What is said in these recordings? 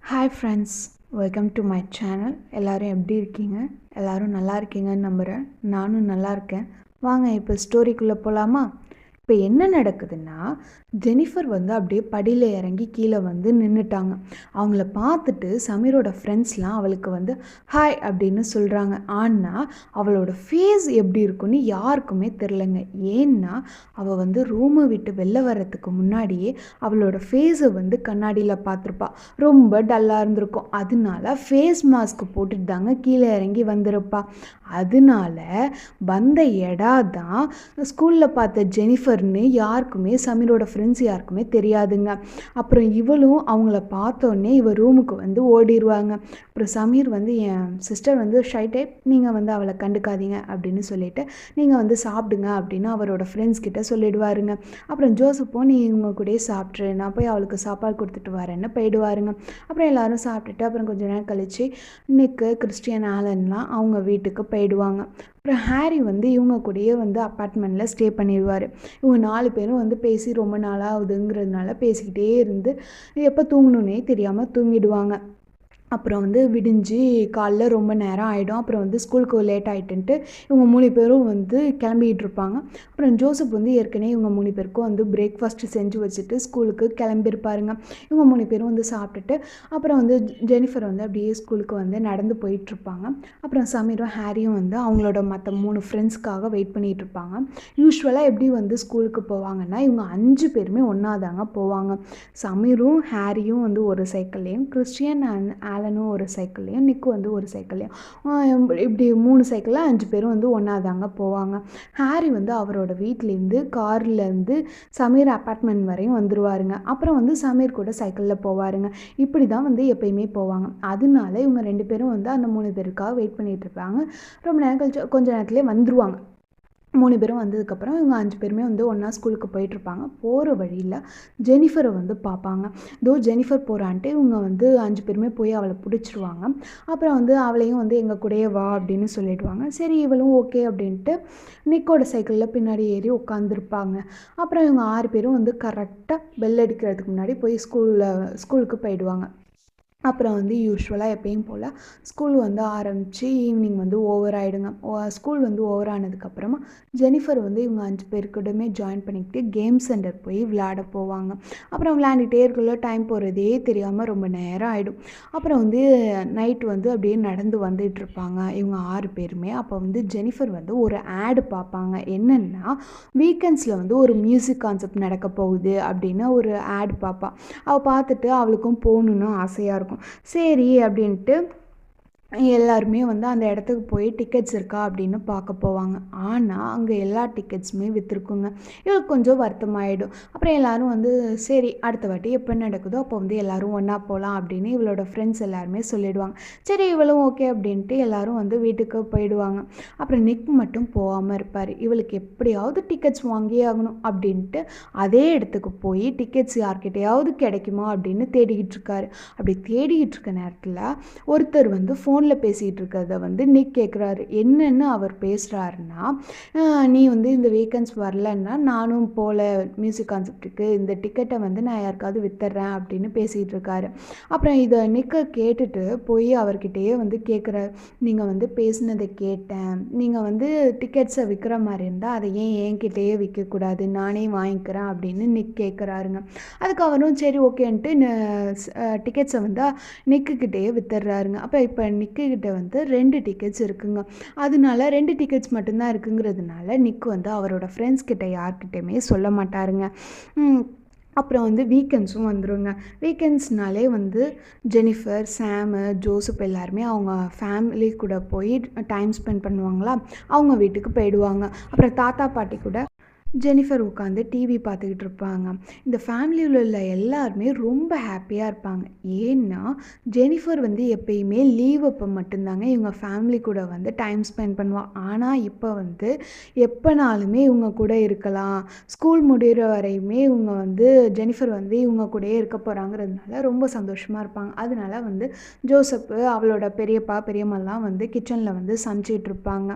Hi friends, welcome to my channel. எல்லோரும் எப்படி இருக்கீங்க? எல்லோரும் நல்லா இருக்கீங்கன்னு நம்புகிறேன். நானும் நல்லா இருக்கேன். வாங்க இப்போ ஸ்டோரிக்குள்ளே போகலாமா? இப்போ என்ன நடக்குதுன்னா, ஜெனிஃபர் வந்து அப்படியே படியில் இறங்கி கீழே வந்து நின்றுட்டாங்க. அவங்கள பார்த்துட்டு சமீரோட ஃப்ரெண்ட்ஸ்லாம் அவளுக்கு வந்து ஹாய் அப்படின்னு சொல்கிறாங்க. ஆனால் அவளோட ஃபேஸ் எப்படி இருக்குன்னு யாருக்குமே தெரிலங்க. ஏன்னா அவள் வந்து ரூமை விட்டு வெளில வர்றதுக்கு முன்னாடியே அவளோட ஃபேஸை வந்து கண்ணாடியில் பார்த்துருப்பா. ரொம்ப டல்லாக இருந்திருக்கும். அதனால ஃபேஸ் மாஸ்க் போட்டுட்டு தாங்க கீழே இறங்கி வந்திருப்பா. அதனால வந்த தான் ஸ்கூலில் பார்த்த ஜெனிஃபர்னு யாருக்குமே, சமீரோட ஃப்ரெண்ட்ஸ் யாருக்குமே தெரியாதுங்க. அப்புறம் இவளும் அவங்கள பார்த்தோன்னே இவள் ரூமுக்கு வந்து ஓடிடுவாங்க. அப்புறம் சமீர் வந்து என் சிஸ்டர் வந்து ஷை டைப், நீங்கள் வந்து அவளை கண்டுக்காதீங்க அப்படின்னு சொல்லிட்டு நீங்கள் வந்து சாப்பிடுங்க அப்படின்னு அவரோட ஃப்ரெண்ட்ஸ் கிட்ட சொல்லிடுவாருங்க. அப்புறம் ஜோசப்பும் நீ இவங்க கூட சாப்பிட்ரு, நான் போய் அவளுக்கு சாப்பாடு கொடுத்துட்டு வரேன்னு போயிடுவாருங்க. அப்புறம் எல்லோரும் சாப்பிட்டுட்டு அப்புறம் கொஞ்சம் நேரம் கழித்து நிக்கு, கிறிஸ்டியன், ஆலன்லாம் அவங்க வீட்டுக்கு போயிடுவாங்க. அப்புறம் ஹாரி வந்து இவங்க கூடயே வந்து அப்பார்ட்மெண்ட்டில் ஸ்டே பண்ணிடுவார். இவங்க 4 பேரும் வந்து பேசி ரொம்ப நாளாகுதுங்கிறதுனால பேசிக்கிட்டே இருந்து எப்போ தூங்கணுன்னே தெரியாமல் தூங்கிடுவாங்க. அப்புறம் வந்து விடிஞ்சு காலைல ரொம்ப நேரம் ஆகிடும். அப்புறம் வந்து ஸ்கூலுக்கு லேட் ஆகிட்டுன்ட்டு இவங்க 3 பேரும் வந்து கிளம்பிக்கிட்டு இருப்பாங்க. அப்புறம் ஜோசப் வந்து ஏற்கனவே இவங்க 3 பேருக்கும் வந்து பிரேக்ஃபாஸ்ட்டு செஞ்சு வச்சுட்டு ஸ்கூலுக்கு கிளம்பியிருப்பாருங்க. இவங்க 3 பேரும் வந்து சாப்பிட்டுட்டு அப்புறம் வந்து ஜெனிஃபர் வந்து அப்படியே ஸ்கூலுக்கு வந்து நடந்து போயிட்டுருப்பாங்க. அப்புறம் சமீரும் ஹாரியும் வந்து அவங்களோட மற்ற 3 ஃப்ரெண்ட்ஸ்க்காக வெயிட் பண்ணிகிட்டு இருப்பாங்க. யூஸ்வலாக எப்படி வந்து ஸ்கூலுக்கு போவாங்கன்னா இவங்க 5 பேருமே ஒன்றா தாங்க போவாங்க. சமீரும் ஹாரியும் வந்து ஒரு சைக்கிள்லேயும், கிறிஸ்டியன் அண்ட் ஆலனும் ஒரு சைக்கிள்லேயும், நிக்கு வந்து ஒரு சைக்கிள்லேயும், இப்படி 3 சைக்கிளில் 5 பேரும் வந்து ஒன்றா தாங்க போவாங்க. ஹாரி வந்து அவரோட வீட்டிலேருந்து கார்லேருந்து சமீர் அப்பார்ட்மெண்ட் வரையும் வந்துடுவாருங்க. அப்புறம் வந்து சமீர் கூட சைக்கிளில் போவாருங்க. இப்படி தான் வந்து எப்பயுமே போவாங்க. அதனால இவங்க 2 பேரும் வந்து அந்த 3 பேருக்காக வெயிட் பண்ணிகிட்டு இருப்பாங்க. ரொம்ப நேரம் கழிச்சு கொஞ்ச நேரத்துலேயே வந்துடுவாங்க. 3 பேரும் வந்ததுக்கப்புறம் இவங்க 5 பேருமே வந்து ஒன்றா ஸ்கூலுக்கு போயிட்டுருப்பாங்க. போகிற வழியில் ஜெனிஃபரை வந்து பார்ப்பாங்க. ஜெனிஃபர் போகிறான்ட்டு இவங்க வந்து 5 பேருமே போய் அவளை பிடிச்சிருவாங்க. அப்புறம் வந்து அவளையும் வந்து எங்கள் கூடயே வா அப்படின்னு சொல்லிடுவாங்க. சரி இவளும் ஓகே அப்படின்ட்டு நிக்கோட சைக்கிளில் பின்னாடி ஏறி உட்காந்துருப்பாங்க. அப்புறம் இவங்க 6 பேரும் வந்து கரெக்டாக பெல் அடிக்கிறதுக்கு முன்னாடி போய் ஸ்கூலுக்கு போயிடுவாங்க. அப்புறம் வந்து யூஸ்வலாக எப்பயும் போல் ஸ்கூல் வந்து ஆரம்பித்து ஈவினிங் வந்து ஓவர் ஆகிடுங்க. ஸ்கூல் வந்து ஓவர் ஆனதுக்கப்புறமா ஜெனிஃபர் வந்து இவங்க 5 பேருக்கூடமே ஜாயின் பண்ணிக்கிட்டு கேம் சென்டர் போய் விளையாட போவாங்க. அப்புறம் விளையாண்டுகிட்டே இருக்கக்குள்ள டைம் போகிறதே தெரியாமல் ரொம்ப நேரம் ஆகிடும். அப்புறம் வந்து நைட்டு வந்து அப்படியே நடந்து வந்துட்டுருப்பாங்க இவங்க 6 பேருமே. அப்போ வந்து ஜெனிஃபர் வந்து ஒரு ஆடு பார்ப்பாங்க. என்னென்னா வீக்கெண்ட்ஸில் வந்து ஒரு மியூசிக் கான்செப்ட் நடக்க போகுது அப்படின்னு ஒரு ஆடு பார்ப்பாள். அவள் பார்த்துட்டு அவளுக்கும் போகணுன்னு ஆசையாக இருக்கும். சரி அப்படின்ட்டு எல்லாருமே வந்து அந்த இடத்துக்கு போய் டிக்கெட்ஸ் இருக்கா அப்படின்னு பார்க்க போவாங்க. ஆனால் அங்கே எல்லா டிக்கெட்ஸுமே விற்றுருக்குங்க. இவளுக்கு கொஞ்சம் வருத்தமாயிடும். அப்புறம் எல்லோரும் வந்து சரி அடுத்த வாட்டி எப்போ நடக்குதோ அப்போ வந்து எல்லோரும் ஒன்றா போகலாம் அப்படின்னு இவளோட ஃப்ரெண்ட்ஸ் எல்லாருமே சொல்லிடுவாங்க. சரி இவளும் ஓகே அப்படின்ட்டு எல்லோரும் வந்து வீட்டுக்கு போயிடுவாங்க. அப்புறம் நிக் மட்டும் போகாமல் இருப்பார். இவளுக்கு எப்படியாவது டிக்கெட்ஸ் வாங்கியே ஆகணும் அப்படின்ட்டு அதே இடத்துக்கு போய் டிக்கெட்ஸ் யார்கிட்டையாவது கிடைக்குமா அப்படின்னு தேடிக்கிட்டு இருக்காரு. அப்படி தேடிக்கிட்டு இருக்க நேரத்தில் ஒருத்தர் வந்து ஃபோனில் பேசிகிட்டு இருக்கிறத வந்து நிக் கேட்குறாரு. என்னன்னு அவர் பேசுகிறாருன்னா, நீ வந்து இந்த வீக்கெண்ட்ஸ் வரலன்னா நானும் போகல மியூசிக் கான்செப்ட்டுக்கு, இந்த டிக்கெட்டை வந்து நான் யாருக்காவது வித்துட்றேன் அப்படின்னு பேசிகிட்டு இருக்காரு. அப்புறம் இதை நிக்க கேட்டுட்டு போய் அவர்கிட்டயே வந்து கேட்குறாரு. நீங்கள் வந்து பேசினதை கேட்டேன், நீங்கள் வந்து டிக்கெட்ஸை விற்கிற மாதிரி இருந்தால் அதை ஏன் என்கிட்டயே விற்கக்கூடாது, நானே வாங்கிக்கிறேன் அப்படின்னு நிக் கேட்குறாருங்க. அதுக்கு அவரும் சரி ஓகேன்ட்டு டிக்கெட்ஸை வந்து நிக்குக்கிட்டேயே வித்துடுறாருங்க. அப்போ இப்போ நிக்கிட்ட வந்து 2 டிக்கெட்ஸ் இருக்குங்க. அதனால 2 டிக்கெட்ஸ் மட்டும்தான் இருக்குங்கிறதுனால நிக் வந்து அவரோட ஃப்ரெண்ட்ஸ் கிட்ட யார்கிட்டையுமே சொல்ல மாட்டாருங்க. அப்புறம் வந்து வீக்கெண்ட்ஸும் வந்துடுங்க. வீக்கெண்ட்ஸ்னாலே வந்து ஜெனிஃபர், சாமு, ஜோசப் எல்லாருமே அவங்க ஃபேமிலி கூட போய் டைம் ஸ்பெண்ட் பண்ணுவாங்களா, அவங்க வீட்டுக்கு போயிடுவாங்க. அப்புறம் தாத்தா பாட்டி கூட ஜெனிஃபர் உட்காந்து டிவி பார்த்துக்கிட்டு இருப்பாங்க. இந்த ஃபேமிலியில் உள்ள எல்லாருமே ரொம்ப ஹாப்பியாக இருப்பாங்க. ஏன்னா ஜெனிஃபர் வந்து எப்பயுமே லீவ் அப்போ மட்டும்தாங்க இவங்க ஃபேமிலி கூட வந்து டைம் ஸ்பெண்ட் பண்ணுவாள். ஆனால் இப்போ வந்து எப்போனாலுமே இவங்க கூட இருக்கலாம், ஸ்கூல் முடிகிற வரையுமே இவங்க வந்து ஜெனிஃபர் வந்து இவங்க கூடயே இருக்க போகிறாங்கிறதுனால ரொம்ப சந்தோஷமாக இருப்பாங்க. அதனால வந்து ஜோசப்பு அவளோட பெரியப்பா பெரியம்மாலாம் வந்து கிச்சனில் வந்து சமைச்சிட்டு இருப்பாங்க.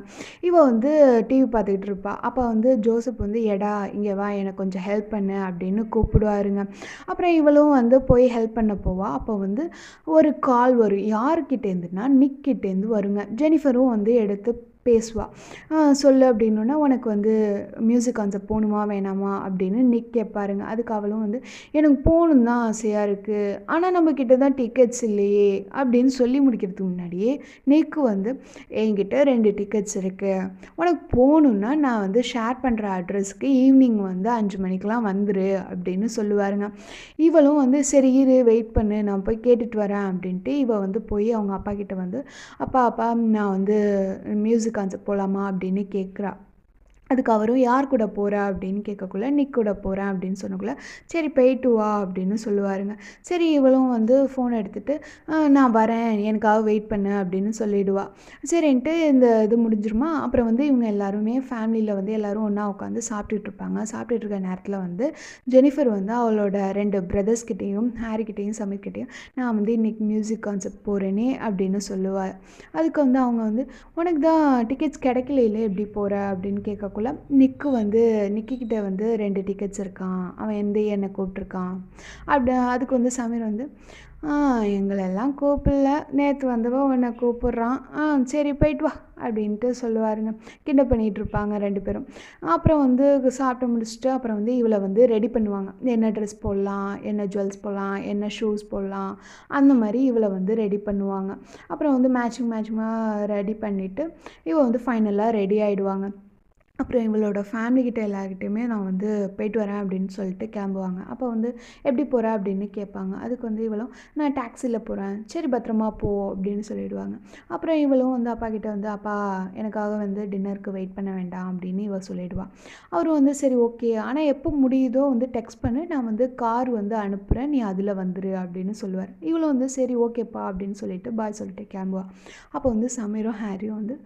இவள் வந்து டிவி பார்த்துக்கிட்டு இருப்பாள். அப்போ வந்து ஜோசப் வந்து எடா இங்கே வா எனக்கு கொஞ்சம் ஹெல்ப் பண்ணு அப்படின்னு கூப்பிடுவாருங்க. அப்புறம் இவளும் வந்து போய் ஹெல்ப் பண்ண போவா. அப்போ வந்து ஒரு கால் வரும். யார்கிட்டேருந்துன்னா நிக்கிட்டேருந்து வருங்க. ஜெனிஃபரும் வந்து எடுத்து பேசுவா. சொல்லு அப்படின்னோடனே உனக்கு வந்து மியூசிக் கான்செர்ட் போகணுமா வேணாமா அப்படின்னு நிக் கேட்பாருங்க. அதுக்கு அவளும் வந்து எனக்கு போகணுன்னு தான் ஆசையாக இருக்குது, ஆனால் நம்மக்கிட்ட தான் டிக்கெட்ஸ் இல்லையே அப்படின்னு சொல்லி முடிக்கிறதுக்கு முன்னாடியே நிக்கு வந்து என்கிட்ட 2 டிக்கெட்ஸ் இருக்குது, உனக்கு போகணுன்னா நான் வந்து ஷேர் பண்ணுற அட்ரஸ்க்கு ஈவினிங் வந்து 5 மணிக்கெலாம் வந்துரு அப்படின்னு சொல்லுவாருங்க. இவளும் வந்து சரி இரு வெயிட் பண்ணு நான் போய் கேட்டுட்டு வரேன் அப்படின்ட்டு இவள் வந்து போய் அவங்க அப்பா கிட்ட வந்து அப்பா நான் வந்து மியூசிக் கான்செர்ட் போகலாமா அப்படின்னு கேட்குறா. அதுக்கு அவரும் யார் கூட போகிறா அப்படின்னு கேட்கக்குள்ள நிக் கூட போகிறேன் அப்படின்னு சொன்னக்குள்ள சரி போயிட்டு வா அப்படின்னு சொல்லுவாருங்க. சரி இவளும் வந்து ஃபோன் எடுத்துகிட்டு நான் வரேன் எனக்காக வெயிட் பண்ணு அப்படின்னு சொல்லிவிடுவா. சரின்ட்டு இந்த இது முடிஞ்சிருமா. அப்புறம் வந்து இவங்க எல்லாருமே ஃபேமிலியில் வந்து எல்லோரும் ஒன்றா உட்காந்து சாப்பிட்டுட்ருப்பாங்க. சாப்பிட்டுட்டு இருக்க நேரத்தில் வந்து ஜெனிஃபர் வந்து அவளோட 2 பிரதர்ஸ்கிட்டேயும் ஹாரிக்கிட்டேயும் சமீர்கிட்டேயும் நான் வந்து இன்றைக்கி மியூசிக் கான்செர்ட் போகிறேனே அப்படின்னு சொல்லுவாள். அதுக்கு வந்து அவங்க வந்து உனக்கு தான் டிக்கெட்ஸ் கிடைக்கல எப்படி போகிற அப்படின்னு கேட்க நிக்கிக்கிட்ட வந்து 2 டிக்கெட்ஸ் இருக்கான், அவன் வந்து என்னை கூப்பிட்ருக்கான் அதுக்கு வந்து சமீர் வந்து எங்களெல்லாம் கூப்பிடல, நேற்று வந்தவோ உன்னை கூப்பிட்றான், சரி போயிட்டு வா அப்படின்ட்டு சொல்லுவாருங்க. கிண்டல் பண்ணிகிட்டு இருப்பாங்க 2 பேரும். அப்புறம் வந்து சாப்பிட்டு முடிச்சுட்டு அப்புறம் வந்து இவளை வந்து ரெடி பண்ணுவாங்க. என்ன ட்ரெஸ் போடலாம், என்ன ஜுவல்ஸ் போடலாம், என்ன ஷூஸ் போடலாம், அந்த மாதிரி இவளை வந்து ரெடி பண்ணுவாங்க. அப்புறம் வந்து மேட்சிங்காக ரெடி பண்ணிவிட்டு இவள் வந்து ஃபைனலாக ரெடி ஆகிடுவாங்க. அப்புறம் இவளோட ஃபேமிலிக்கிட்ட எல்லாருக்கிட்டையுமே நான் வந்து போயிட்டு வரேன் அப்படின்னு சொல்லிட்டு கிளம்புவாங்க. அப்போ வந்து எப்படி போகிற அப்படின்னு கேட்பாங்க. அதுக்கு வந்து இவளும் நான் டாக்ஸியில் போகிறேன், சரி பத்திரமா போ அப்படின்னு சொல்லிவிடுவாங்க. அப்புறம் இவளும் வந்து அப்பா கிட்ட வந்து அப்பா எனக்காக வந்து டின்னருக்கு வெயிட் பண்ண வேண்டாம் அப்படின்னு இவள் சொல்லிவிடுவாள். அவரும் வந்து சரி ஓகே, ஆனால் எப்போ முடியுதோ வந்து டெக்ஸ்ட் பண்ணு, நான் வந்து கார் வந்து அனுப்புகிறேன், நீ அதில் வந்துரு அப்படின்னு சொல்லுவார். இவளும் வந்து சரி ஓகேப்பா அப்படின்னு சொல்லிட்டு பாய் சொல்லிட்டு கிளம்புவாள். அப்போ வந்து சமீரும் ஹாரியும் வந்து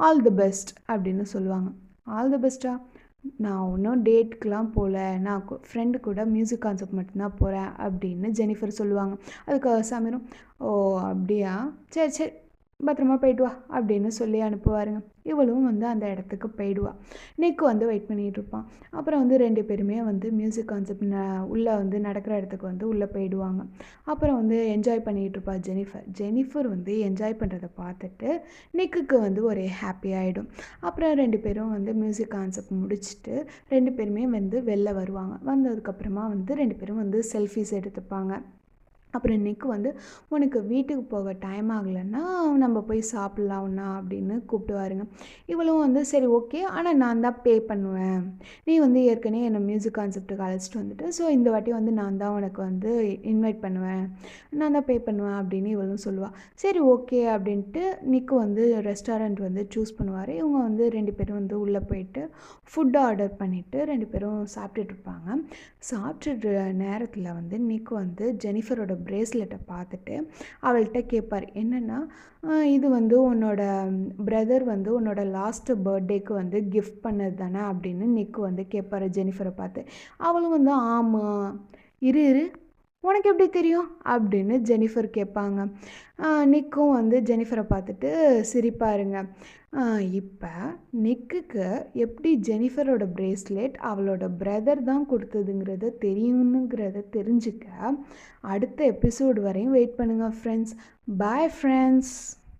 ஆல் தி பெஸ்ட் அப்படின்னு சொல்லுவாங்க. ஆல் தி பெஸ்ட்டா, நான் ஒன்றும் டேட்டுக்கெலாம் போகல, நான் ஃப்ரெண்டு கூட மியூசிக் கான்செர்ட் மட்டும்தான் போகிறேன் அப்படின்னு ஜெனிஃபர் சொல்லுவாங்க. அதுக்கு சமீரும் ஓ அப்படியா, சரி சரி பத்திரமா போயிட்டு வா அப்படின்னு சொல்லி அனுப்புவாருங்க. இவளும் வந்து அந்த இடத்துக்கு போயிடுவா. நிக்கு வந்து வெயிட் பண்ணிகிட்டு இருப்பான். அப்புறம் வந்து 2 பேருமே வந்து மியூசிக் கான்செர்ட் உள்ளே வந்து நடக்கிற இடத்துக்கு வந்து உள்ளே போயிடுவாங்க. அப்புறம் வந்து என்ஜாய் பண்ணிகிட்டு இருப்பா ஜெனிஃபர் வந்து என்ஜாய் பண்ணுறதை பார்த்துட்டு நிக்குக்கு வந்து ஒரே ஹாப்பி ஆகிடும். அப்புறம் 2 பேரும் வந்து மியூசிக் கான்செர்ட் முடிச்சுட்டு 2 பேருமே வந்து வெளில வருவாங்க. வந்ததுக்கப்புறமா வந்து 2 பேரும் வந்து செல்ஃபிஸ் எடுத்துப்பாங்க. அப்புறம் நிக்கு வந்து உனக்கு வீட்டுக்கு போக டைம் ஆகலைன்னா நம்ம போய் சாப்பிட்லாம் ஒன்றா அப்படின்னு கூப்பிடுவாருங்க. இவளும் வந்து சரி ஓகே, ஆனால் நான் தான் பே பண்ணுவேன், நீ வந்து ஏற்கனவே என்னை மியூசிக் கான்செப்ட்டுக்கு அழைச்சிட்டு வந்துட்டு ஸோ இந்த வாட்டி வந்து நான் தான் உனக்கு வந்து இன்வைட் பண்ணுவேன், நான் தான் பே பண்ணுவேன் அப்படின்னு இவளும் சொல்லுவாள். சரி ஓகே அப்படின்ட்டு நிக்கு வந்து ரெஸ்டாரண்ட் வந்து சூஸ் பண்ணுவார். இவங்க வந்து 2 பேரும் வந்து உள்ளே போயிட்டு ஃபுட் ஆர்டர் பண்ணிவிட்டு 2 பேரும் சாப்பிட்டுட்ருப்பாங்க. சாப்பிட்டுட்டு நேரத்தில் வந்து நிக்கு வந்து ஜெனிஃபரோட ப்ரேஸ்லெட்டை பார்த்துட்டு அவள்கிட்ட கேட்பார். என்னென்னா இது வந்து உன்னோட பிரதர் வந்து உன்னோட லாஸ்ட்டு பர்த்டேக்கு வந்து கிஃப்ட் பண்ணது தானே அப்படின்னு நிக்கு வந்து கேட்பார் ஜெனிஃபரை பார்த்து. அவளும் வந்து ஆமாம், இரு உனக்கு எப்படி தெரியும் அப்படின்னு ஜெனிஃபர் கேட்பாங்க. நிக்கும் வந்து ஜெனிஃபரை பார்த்துட்டு சிரிப்பாருங்க. இப்போ நிக்குக்கு எப்படி ஜெனிஃபரோட ப்ரேஸ்லெட் அவளோட பிரதர் தான் கொடுத்ததுங்கிறத தெரியுங்கிறத தெரிஞ்சுக்க அடுத்த எபிசோடு வரையும் வெயிட் பண்ணுங்கள் ஃப்ரெண்ட்ஸ். Bye friends.